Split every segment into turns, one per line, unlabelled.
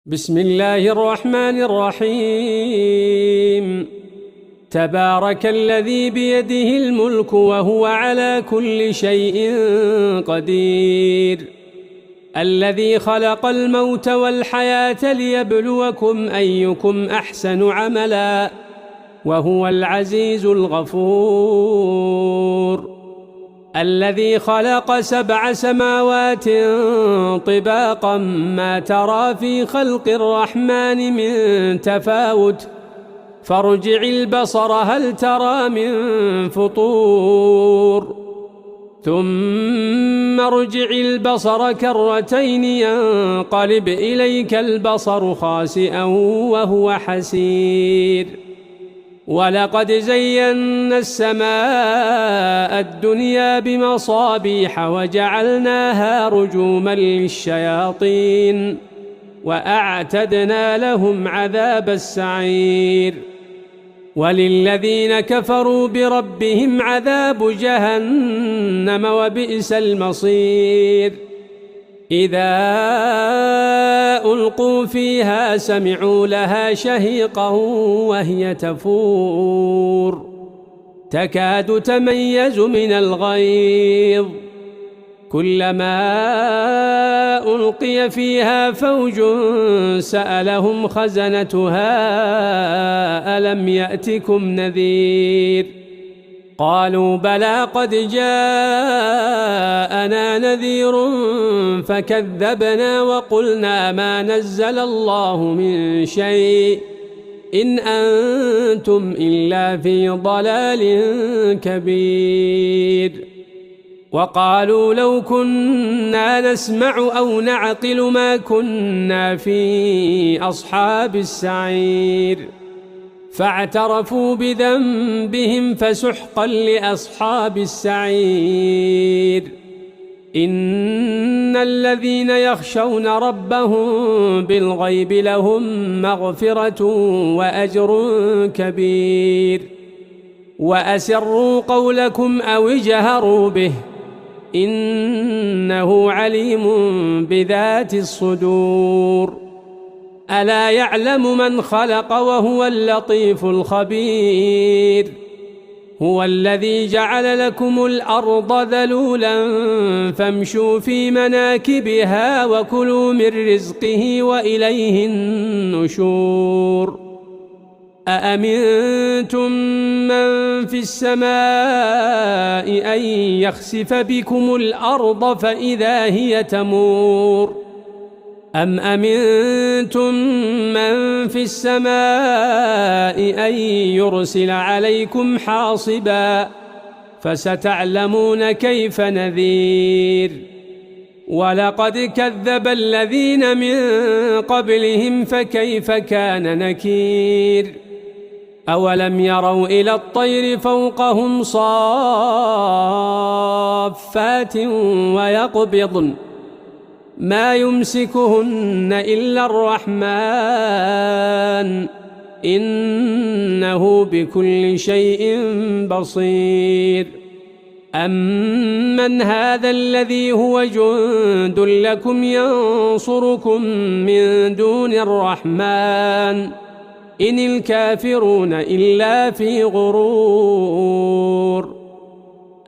بسم الله الرحمن الرحيم. تبارك الذي بيده الملك وهو على كل شيء قدير، الذي خلق الموت والحياة ليبلوكم أيكم أحسن عملا وهو العزيز الغفور، الذي خلق 7 سماوات طباقا ما ترى في خلق الرحمن من تفاوت، فارجع البصر هل ترى من فطور، ثم ارجع البصر كرتين ينقلب إليك البصر خاسئا وهو حسير. ولقد زينا السماء الدنيا بمصابيح وجعلناها رجوما للشياطين وأعتدنا لهم عذاب السعير. وللذين كفروا بربهم عذاب جهنم وبئس المصير. إذا ألقوا فيها سمعوا لها شهيقا وهي تفور، تكاد تميز من الغيظ، كلما ألقي فيها فوج سألهم خزنتها ألم يأتكم نذير؟ قالوا بلى قد جاءنا نذير فكذبنا وقلنا ما نزل الله من شيء إن أنتم إلا في ضلال كبير. وقالوا لو كنا نسمع أو نعقل ما كنا في أصحاب السعير، فاعترفوا بذنبهم فسحقا لأصحاب السعير. إن الذين يخشون ربهم بالغيب لهم مغفرة وأجر كبير. وأسروا قولكم أو اجهروا به إنه عليم بذات الصدور. ألا يعلم من خلق وهو اللطيف الخبير. هو الذي جعل لكم الأرض ذلولا فامشوا في مناكبها وكلوا من رزقه وإليه النشور. أأمنتم من في السماء أن يخسف بكم الأرض فإذا هي تمور، أم أمنتم من في السماء أن يرسل عليكم حاصبا فستعلمون كيف نذير. ولقد كذب الذين من قبلهم فكيف كان نكير. أولم يروا إلى الطير فوقهم صافات ويقبضن ما يمسكهن إلا الرحمن إنه بكل شيء بصير. أمن هذا الذي هو جند لكم ينصركم من دون الرحمن إن الكافرون إلا في غرور.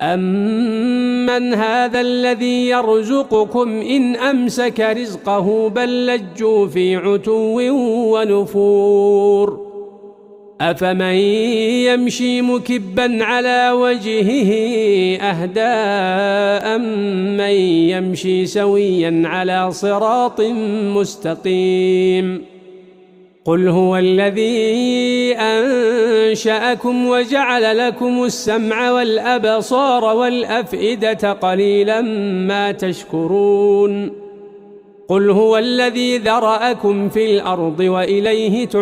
أمن هذا الذي يرزقكم إن أمسك رزقه بل لجوا في عتو ونفور. أفمن يمشي مكبا على وجهه أهدى أمن يمشي سويا على صراط مستقيم. قل هو الذي أنشأكم وجعل لكم السمع والأبصار والأفئدة قليلا ما تشكرون. قل هو الذي ذرأكم في الأرض وإليه تحشرون.